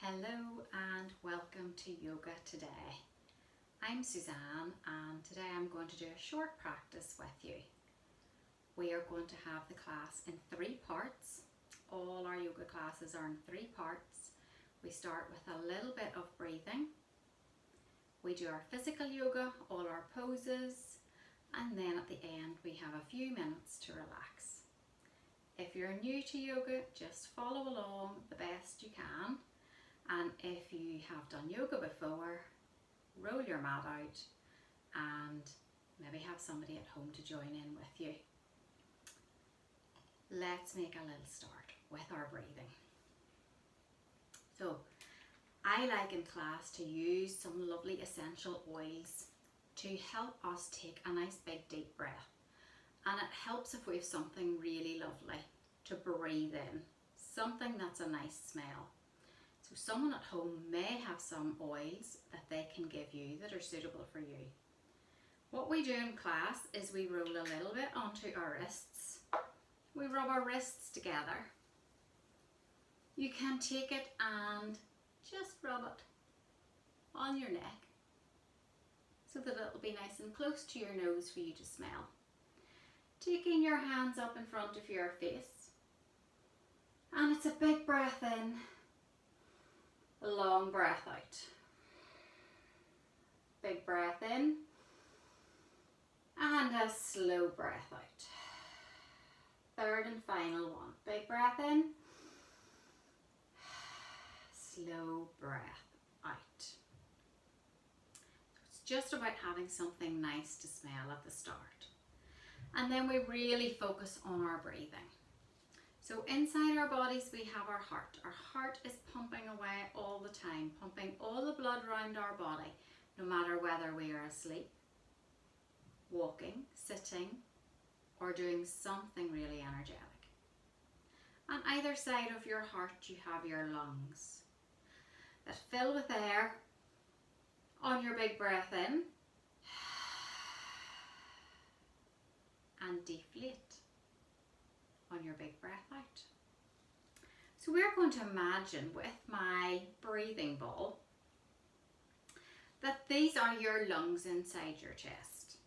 Hello and welcome to Yoga Today. I'm Suzanne and today I'm going to do a short practice with you. We are going to have the class in 3 parts. All our yoga classes are in 3 parts. We start with a little bit of breathing. We do our physical yoga, all our poses, and then at the end we have a few minutes to relax. If you're new to yoga, just follow along the best you can. And if you have done yoga before, roll your mat out and maybe have somebody at home to join in with you. Let's make a little start with our breathing. So, I like in class to use some lovely essential oils to help us take a nice big deep breath. And it helps if we have something really lovely to breathe in, something that's a nice smell. So someone at home may have some oils that they can give you that are suitable for you. What we do in class is we roll a little bit onto our wrists. We rub our wrists together. You can take it and just rub it on your neck so that it'll be nice and close to your nose for you to smell. Taking your hands up in front of your face. And it's a big breath in. A long breath out. Big breath in and a slow breath out. Third and final one. Big breath in, slow breath out. It's just about having something nice to smell at the start. And then we really focus on our breathing. So inside our bodies we have our heart. Our heart is pumping away all the time, pumping all the blood around our body, no matter whether we are asleep, walking, sitting, or doing something really energetic. On either side of your heart you have your lungs that fill with air on your big breath in and deflate on your big breath out. So we're going to imagine with my breathing ball that these are your lungs inside your chest.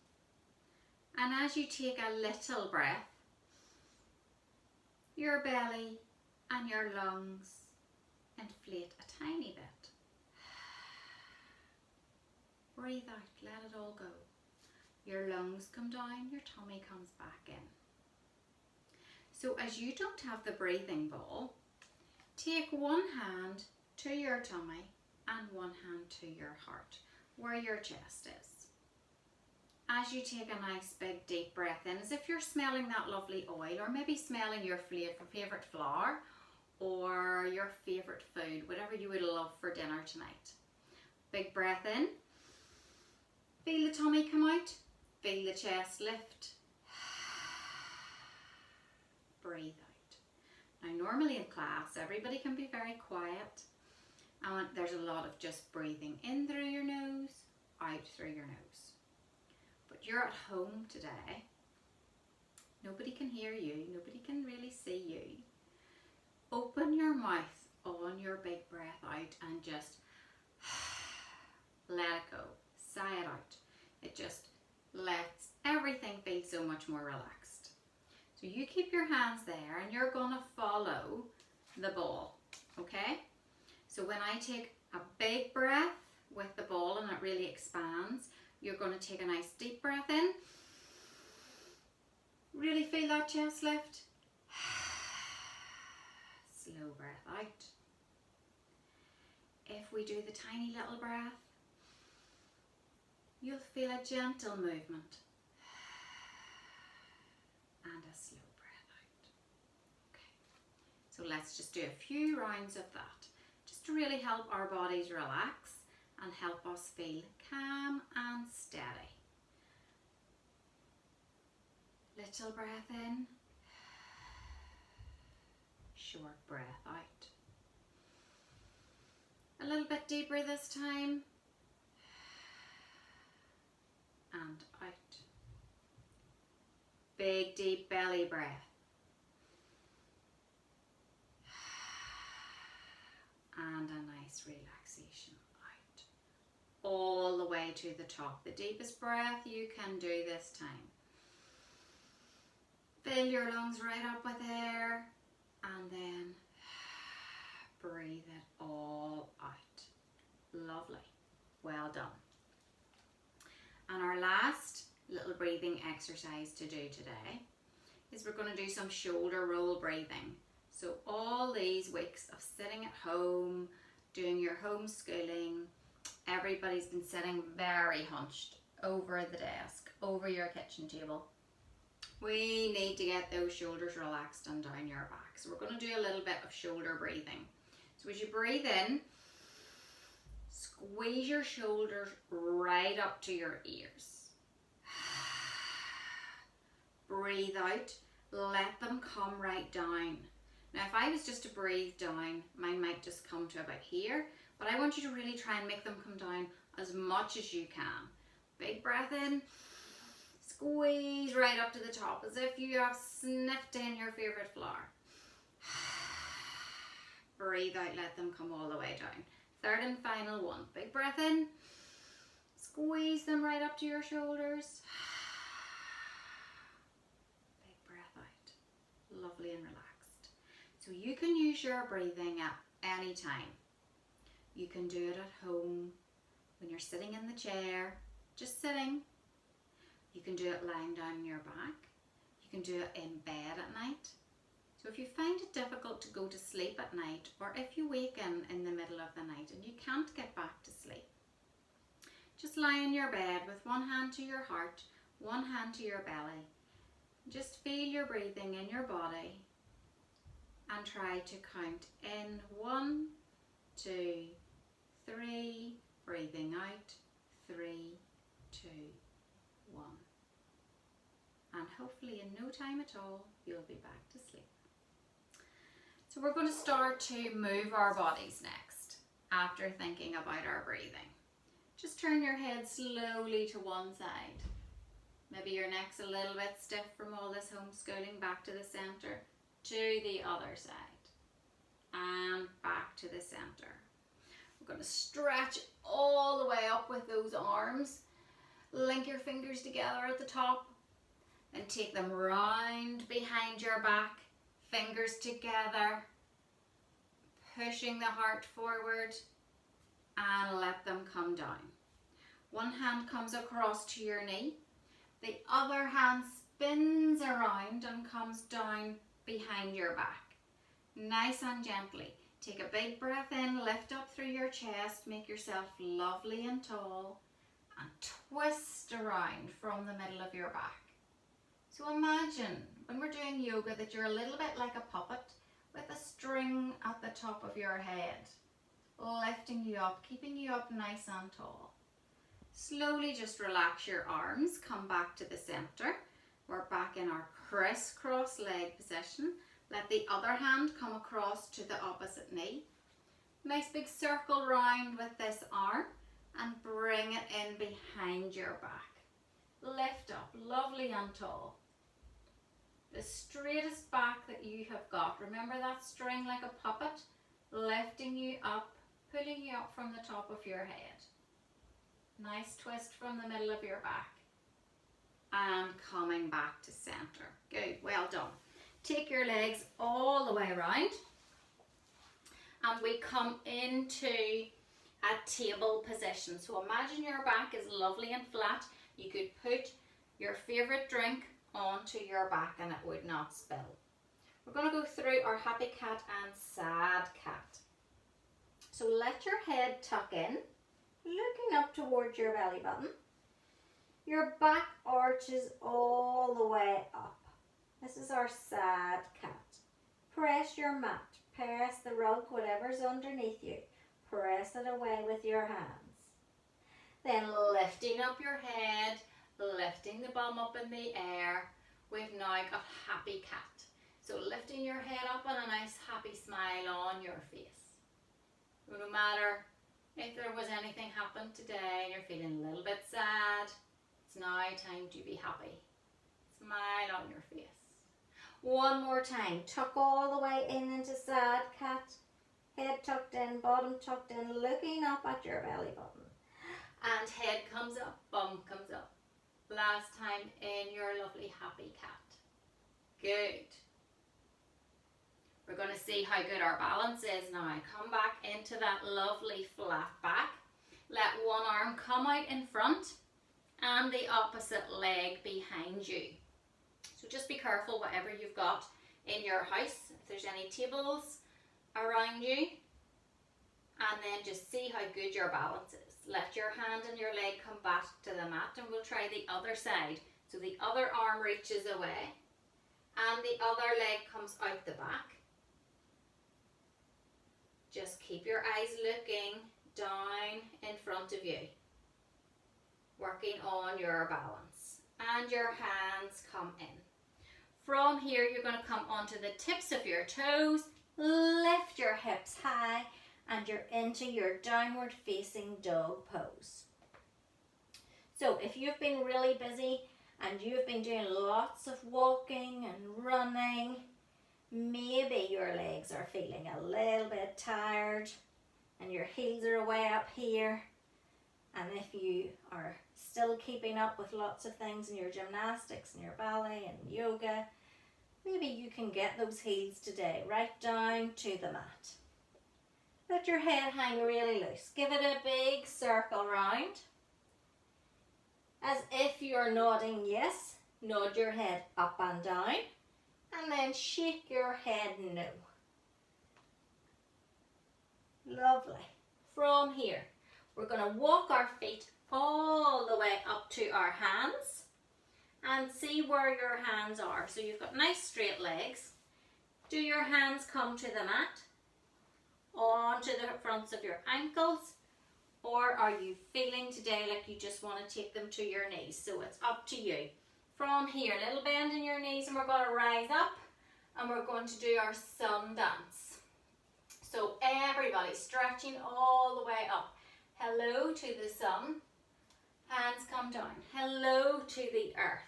And as you take a little breath, your belly and your lungs inflate a tiny bit. Breathe out, let it all go. Your lungs come down, your tummy comes back in. So as you don't have the breathing ball, take one hand to your tummy and one hand to your heart, where your chest is. As you take a nice big deep breath in, as if you're smelling that lovely oil, or maybe smelling your favourite flower, or your favourite food, whatever you would love for dinner tonight. Big breath in, feel the tummy come out, feel the chest lift. Breathe out. Now normally in class everybody can be very quiet and there's a lot of just breathing in through your nose, out through your nose. But you're at home today. Nobody can hear you, nobody can really see you. Open your mouth on your big breath out and just let it go. Sigh it out. It just lets everything feel so much more relaxed. So you keep your hands there and you're going to follow the ball, okay? So when I take a big breath with the ball and it really expands, you're going to take a nice deep breath in. Really feel that chest lift. Slow breath out. If we do the tiny little breath, you'll feel a gentle movement. And a slow breath out. Okay, so let's just do a few rounds of that, just to really help our bodies relax and help us feel calm and steady. Little breath in, short breath out. A little bit deeper this time, and out. Big deep belly breath. And a nice nice relaxation out. All the way to the top. The deepest breath you can do this time. Fill your lungs right up with air and then breathe it all out. Lovely. Well done. And our last little breathing exercise to do today is we're going to do some shoulder roll breathing. So all these weeks of sitting at home, doing your homeschooling, everybody's been sitting very hunched over the desk, over your kitchen table. We need to get those shoulders relaxed and down your back. So we're going to do a little bit of shoulder breathing. So as you breathe in, squeeze your shoulders right up to your ears. Breathe out, let them come right down. Now if I was just to breathe down, mine might just come to about here, but I want you to really try and make them come down as much as you can. Big breath in, squeeze right up to the top as if you have sniffed in your favourite flower. Breathe out, let them come all the way down. Third and final one. Big breath in. Squeeze them right up to your shoulders. Big breath out. Lovely and relaxed. So you can use your breathing at any time. You can do it at home when you're sitting in the chair, just sitting. You can do it lying down on your back. You can do it in bed at night. So if you find it difficult to go to sleep at night, or if you wake in the middle of the night and you can't get back to sleep, just lie in your bed with one hand to your heart, one hand to your belly. Just feel your breathing in your body and try to count in 1, 2, 3, breathing out, 3, 2, 1. And hopefully in no time at all, you'll be back to sleep. So we're going to start to move our bodies next after thinking about our breathing. Just turn your head slowly to one side. Maybe your neck's a little bit stiff from all this homeschooling. Back to the center, to the other side, and back to the center. We're going to stretch all the way up with those arms. Link your fingers together at the top and take them round behind your back. Fingers together, pushing the heart forward, and let them come down. One hand comes across to your knee. The other hand spins around and comes down behind your back. Nice and gently. Take a big breath in, lift up through your chest, make yourself lovely and tall, and twist around from the middle of your back. So imagine when we're doing yoga that you're a little bit like a puppet with a string at the top of your head, lifting you up, keeping you up nice and tall. Slowly just relax your arms, come back to the center. We're back in our crisscross leg position. Let the other hand come across to the opposite knee. Nice big circle round with this arm and bring it in behind your back. Lift up, lovely and tall. The straightest back that you have got. Remember that string like a puppet, lifting you up, pulling you up from the top of your head. Nice twist from the middle of your back. And coming back to center. Good, well done. Take your legs all the way around. And we come into a table position. So imagine your back is lovely and flat. You could put your favorite drink onto your back and it would not spill. We're going to go through our happy cat and sad cat. So let your head tuck in, looking up towards your belly button. Your back arches all the way up. This is our sad cat. Press your mat, press the rug, whatever's underneath you. Press it away with your hands. Then lifting up your head, lifting the bum up in the air. We've now got happy cat. So lifting your head up and a nice happy smile on your face. No matter if there was anything happened today and you're feeling a little bit sad, it's now time to be happy. Smile on your face. One more time. Tuck all the way in into sad cat. Head tucked in, bottom tucked in, looking up at your belly button. And head comes up, bum comes up. Last time in your lovely happy cat. Good. We're going to see how good our balance is now. Come back into that lovely flat back. Let one arm come out in front and the opposite leg behind you. So just be careful whatever you've got in your house, if there's any tables around you, and then just see how good your balance is. Let your hand and your leg come back to the mat, and we'll try the other side. So the other arm reaches away and the other leg comes out the back. Just keep your eyes looking down in front of you, working on your balance, and your hands come in. From here, you're going to come onto the tips of your toes, lift your hips high, and you're into your downward facing dog pose. So if you've been really busy and you've been doing lots of walking and running, maybe your legs are feeling a little bit tired and your heels are way up here. And if you are still keeping up with lots of things in your gymnastics and your ballet and yoga, maybe you can get those heels today right down to the mat. Let your head hang really loose. Give it a big circle round. As if you're nodding yes, nod your head up and down, and then shake your head no. Lovely. From here, we're going to walk our feet all the way up to our hands and see where your hands are. So you've got nice straight legs. Do your hands come to the mat, onto the fronts of your ankles, or are you feeling today like you just want to take them to your knees? So it's up to you. From here, a little bend in your knees, and we're going to rise up and we're going to do our sun dance. So everybody stretching all the way up. Hello to the sun. Hands come down. Hello to the earth.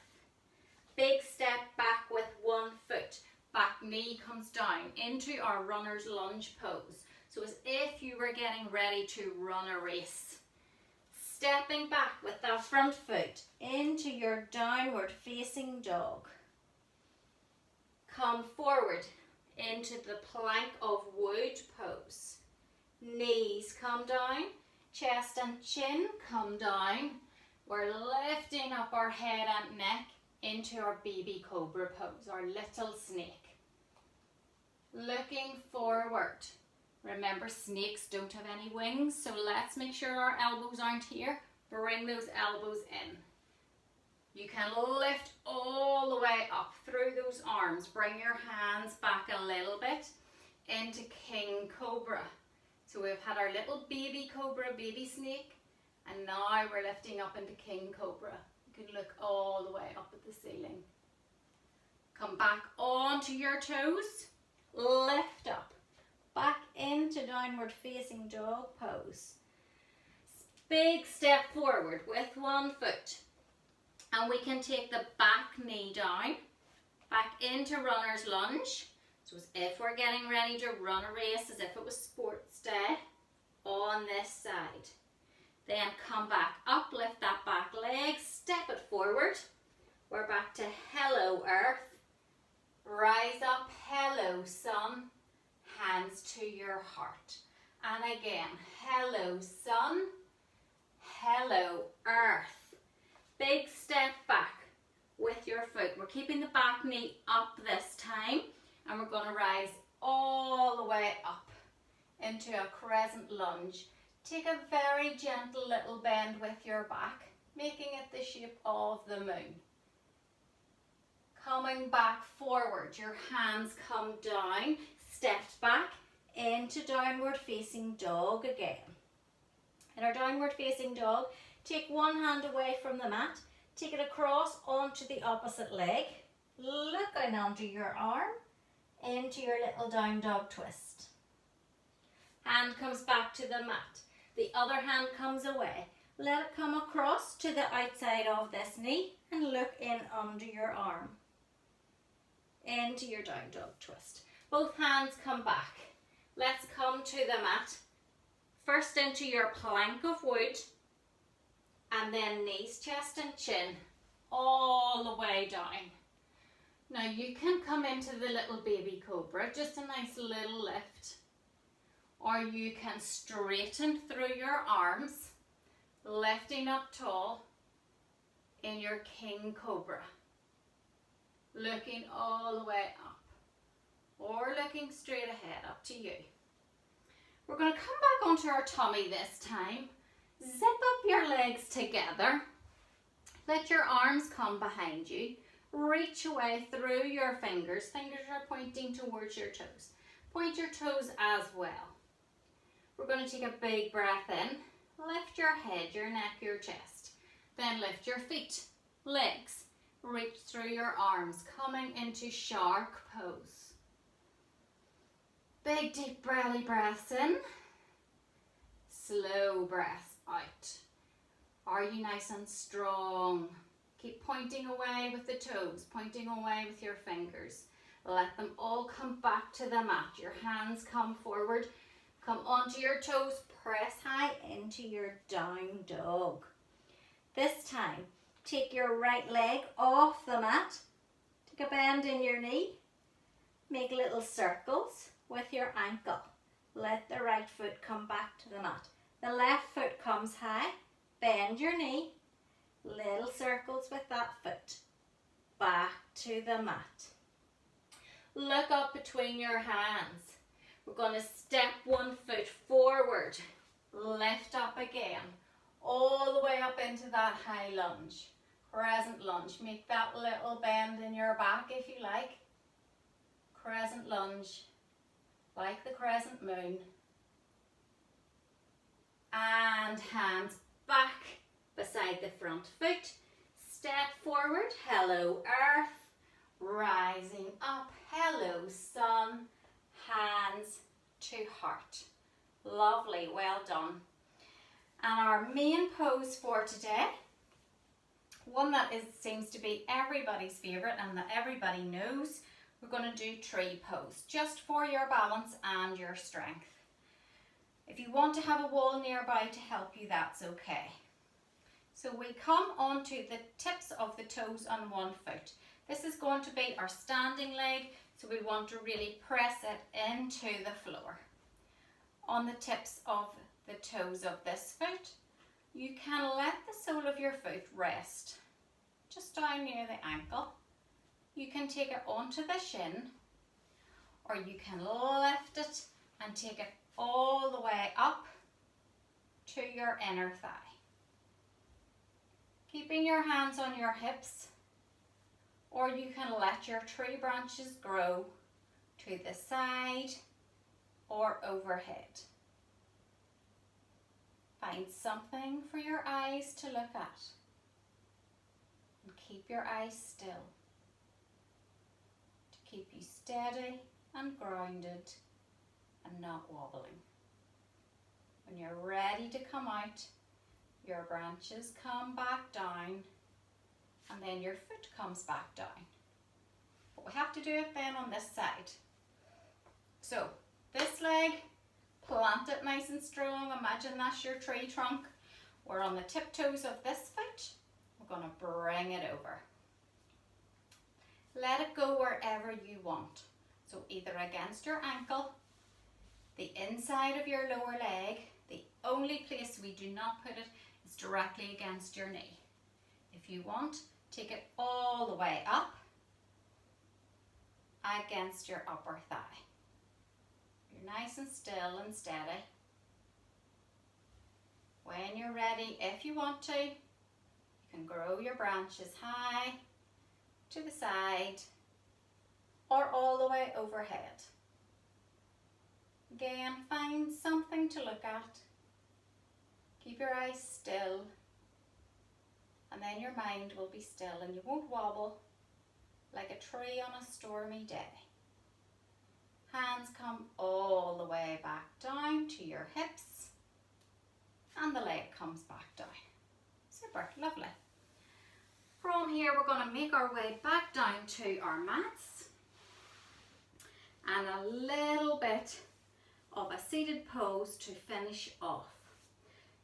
Big step back with one foot. Back knee comes down into our runner's lunge pose. So as if you were getting ready to run a race. Stepping back with that front foot into your downward facing dog. Come forward into the plank of wood pose. Knees come down, chest and chin come down. We're lifting up our head and neck into our baby cobra pose, our little snake. Looking forward. Remember, snakes don't have any wings, so let's make sure our elbows aren't here. Bring those elbows in. You can lift all the way up through those arms. Bring your hands back a little bit into King Cobra. So we've had our little baby cobra, baby snake, and now we're lifting up into King Cobra. You can look all the way up at the ceiling. Come back onto your toes, lift up, back into downward facing dog pose. Big step forward with one foot. And we can take the back knee down, back into runner's lunge. So as if we're getting ready to run a race, as if it was sports day, on this side. Then come back up, lift that back leg, step it forward. We're back to hello earth. Rise up, hello sun. Hands to your heart. And again, hello sun, hello earth. Big step back with your foot. We're keeping the back knee up this time, and we're going to rise all the way up into a crescent lunge. Take a very gentle little bend with your back, making it the shape of the moon. Coming back forward, your hands come down, step back into downward facing dog again. In our downward facing dog, take one hand away from the mat, take it across onto the opposite leg, looking under your arm, into your little down dog twist. Hand comes back to the mat, the other hand comes away. Let it come across to the outside of this knee and look in under your arm, into your down dog twist. Both hands come back. Let's come to the mat. First into your plank of wood, and then knees, chest and chin all the way down. Now you can come into the little baby cobra, just a nice little lift, or you can straighten through your arms, lifting up tall in your king cobra, looking all the way up, or looking straight ahead, up to you. We're going to come back onto our tummy this time. Zip up your legs together. Let your arms come behind you. Reach away through your fingers. Fingers are pointing towards your toes. Point your toes as well. We're going to take a big breath in. Lift your head, your neck, your chest. Then lift your feet, legs. Reach through your arms, coming into shark pose. Big deep belly breaths in. Slow breaths out. Are you nice and strong? Keep pointing away with the toes, pointing away with your fingers. Let them all come back to the mat. Your hands come forward. Come onto your toes. Press high into your down dog. This time, take your right leg off the mat. Take a bend in your knee. Make little circles with your ankle. Let the right foot come back to the mat. The left foot comes high. Bend your knee. Little circles with that foot. Back to the mat. Look up between your hands. We're going to step one foot forward. Lift up again. All the way up into that high lunge. Crescent lunge. Make that little bend in your back if you like. Crescent lunge. Like the crescent moon. And hands back beside the front foot. Step forward. Hello earth. Rising up. Hello sun. Hands to heart. Lovely. Well done. And our main pose for today, one that seems to be everybody's favourite and that everybody knows, we're going to do tree pose, just for your balance and your strength. If you want to have a wall nearby to help you, that's okay. So we come onto the tips of the toes on one foot. This is going to be our standing leg, so we want to really press it into the floor. On the tips of the toes of this foot, you can let the sole of your foot rest just down near the ankle. You can take it onto the shin, or you can lift it and take it all the way up to your inner thigh. Keeping your hands on your hips, or you can let your tree branches grow to the side or overhead. Find something for your eyes to look at and keep your eyes still to keep you steady and grounded and not wobbling. When you're ready to come out, your branches come back down and then your foot comes back down. But we have to do it then on this side. So this leg, plant it nice and strong. Imagine that's your tree trunk. We're on the tiptoes of this foot. We're going to bring it over. Let it go wherever you want. So either against your ankle, the inside of your lower leg. The only place we do not put it is directly against your knee. If you want, take it all the way up against your upper thigh. You're nice and still and steady. When you're ready, if you want to, you can grow your branches high to the side or all the way overhead. Again, find something to look at. Keep your eyes still, and then your mind will be still and you won't wobble like a tree on a stormy day. Hands come all the way back down to your hips and the leg comes back down. Super, lovely. From here we're going to make our way back down to our mats and a little bit of a seated pose to finish off.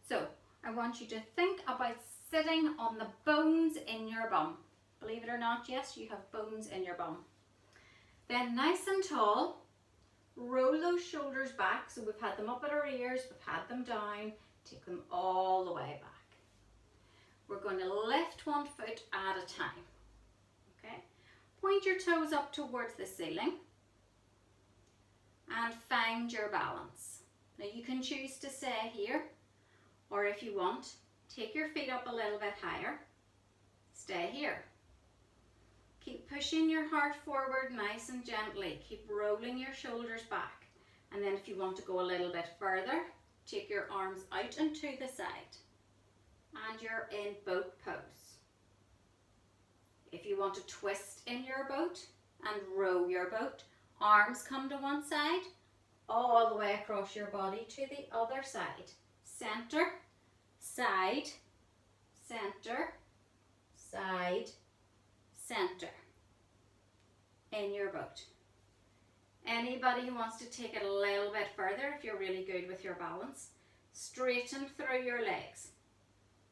So I want you to think about sitting on the bones in your bum. Believe it or not, yes, you have bones in your bum. Then nice and tall, roll those shoulders back. So we've had them up at our ears, we've had them down, take them all the way back. We're going to lift one foot at a time. Okay? Point your toes up towards the ceiling and find your balance. Now you can choose to stay here, or if you want, take your feet up a little bit higher, stay here. Keep pushing your heart forward nice and gently. Keep rolling your shoulders back. And then if you want to go a little bit further, take your arms out and to the side. And you're in boat pose. If you want to twist in your boat and row your boat, arms come to one side, all the way across your body to the other side. Center, side, center, side, center in your boat. Anybody who wants to take it a little bit further, if you're really good with your balance, straighten through your legs.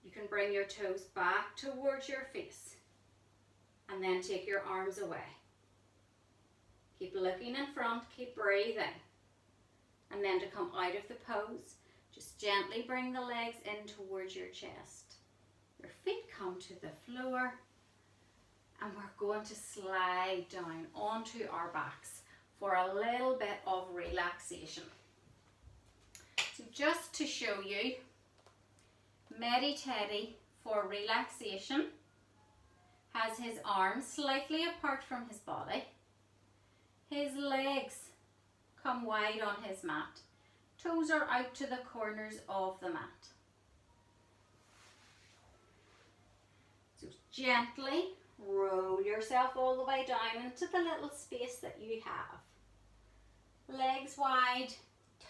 You can bring your toes back towards your face and then take your arms away. Keep looking in front, keep breathing. And then to come out of the pose, just gently bring the legs in towards your chest. Your feet come to the floor and we're going to slide down onto our backs for a little bit of relaxation. So just to show you, Medi-Teddy for relaxation has his arms slightly apart from his body. His legs come wide on his mat. Toes are out to the corners of the mat. So gently roll yourself all the way down into the little space that you have. Legs wide,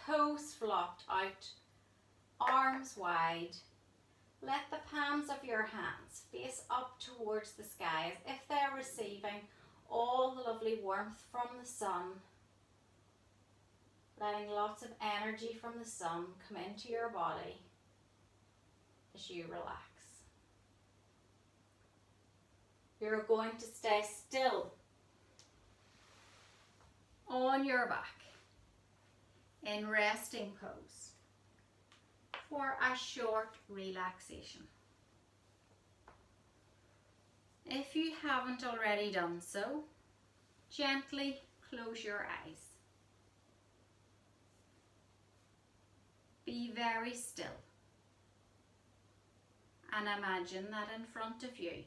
toes flopped out, arms wide. Let the palms of your hands face up towards the sky as if they're receiving all the lovely warmth from the sun. Letting lots of energy from the sun come into your body as you relax. You're going to stay still on your back in resting pose for a short relaxation. If you haven't already done so, gently close your eyes. Be very still and imagine that in front of you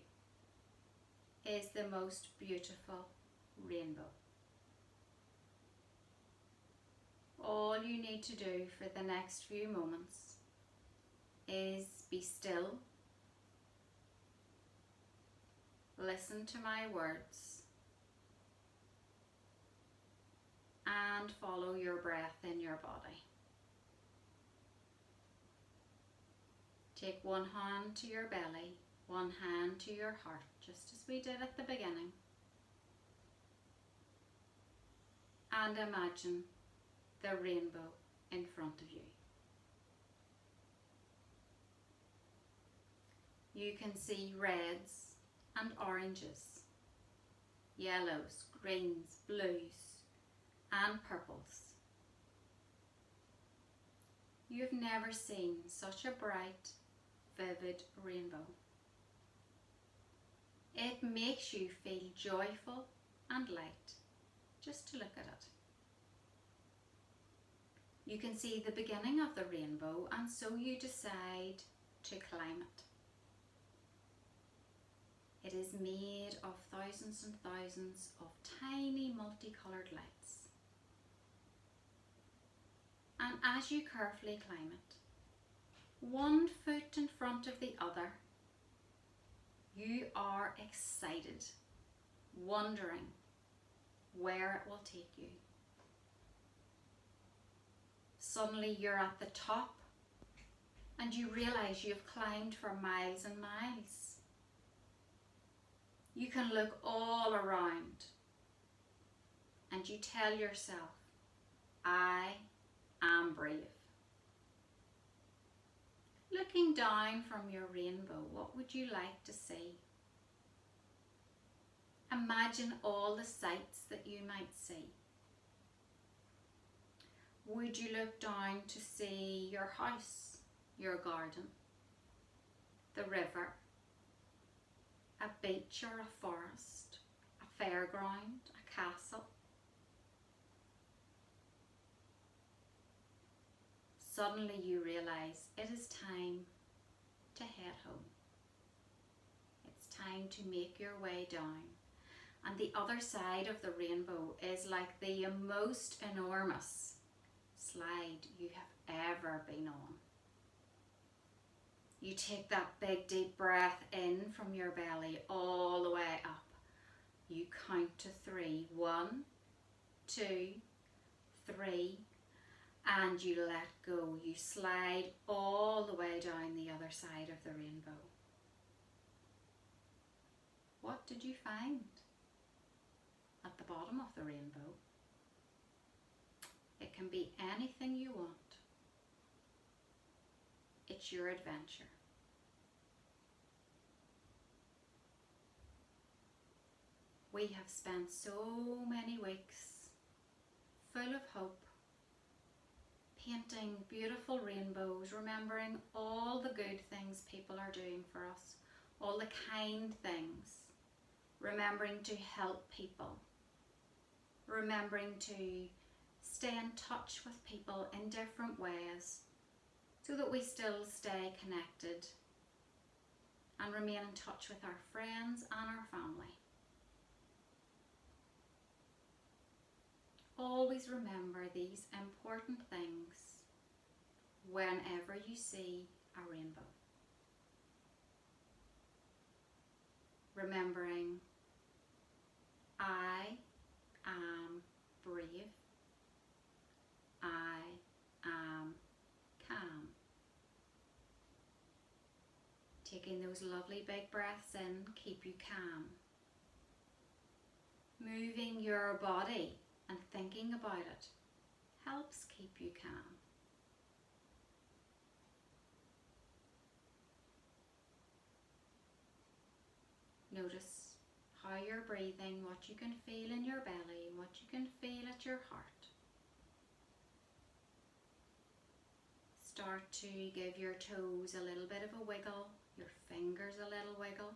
is the most beautiful rainbow. All you need to do for the next few moments is be still, listen to my words, and follow your breath in your body. Take one hand to your belly, one hand to your heart, just as we did at the beginning. And imagine the rainbow in front of you. You can see reds and oranges, yellows, greens, blues, and purples. You've never seen such a bright, vivid rainbow. It makes you feel joyful and light just to look at it. You can see the beginning of the rainbow, and so you decide to climb it. It is made of thousands and thousands of tiny multicolored lights. And as you carefully climb it, one foot in front of the other, you are excited, wondering where it will take you. Suddenly you're at the top and you realize you've climbed for miles and miles. You can look all around and you tell yourself, I and brave. Looking down from your rainbow, what would you like to see? Imagine all the sights that you might see. Would you look down to see your house, your garden, the river, a beach or a forest, a fairground, a castle? Suddenly you realise it is time to head home. It's time to make your way down. And the other side of the rainbow is like the most enormous slide you have ever been on. You take that big deep breath in from your belly all the way up. You count to 3. 1, 2, 3. And you let go. You slide all the way down the other side of the rainbow. What did you find at the bottom of the rainbow? It can be anything you want. It's your adventure. We have spent so many weeks full of hope, painting beautiful rainbows, remembering all the good things people are doing for us, all the kind things, remembering to help people, remembering to stay in touch with people in different ways so that we still stay connected and remain in touch with our friends and our family. Always remember these important things whenever you see a rainbow. Remembering, I am brave. I am calm. Taking those lovely big breaths in, keep you calm. Moving your body and thinking about it helps keep you calm. Notice how you're breathing, what you can feel in your belly, what you can feel at your heart. Start to give your toes a little bit of a wiggle, your fingers a little wiggle.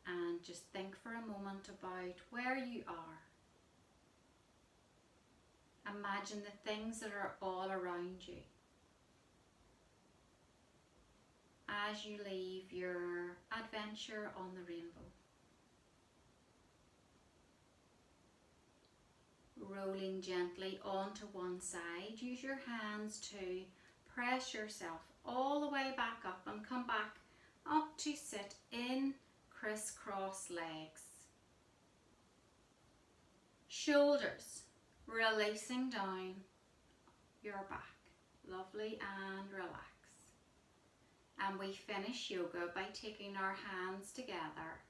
And just think for a moment about where you are. Imagine the things that are all around you. As you leave your adventure on the rainbow. Rolling gently onto one side, use your hands to press yourself all the way back up and come back up to sit in crisscross legs. Shoulders releasing down your back, lovely and relaxed. And we finish yoga by taking our hands together,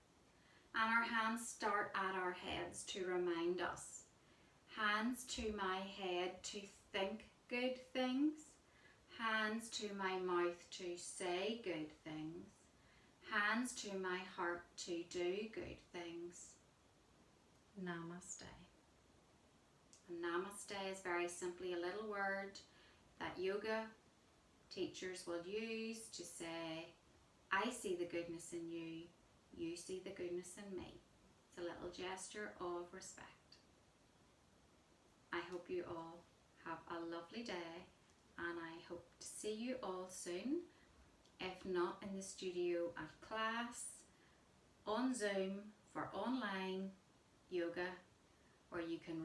and our hands start at our heads to remind us. Hands to my head to think good things, hands to my mouth to say good things, hands to my heart to do good things. Namaste. And namaste is very simply a little word that yoga teachers will use to say, I see the goodness in you, you see the goodness in me. It's a little gesture of respect. I hope you all have a lovely day, and I hope to see you all soon. If not in the studio at class, on Zoom for online yoga, where you can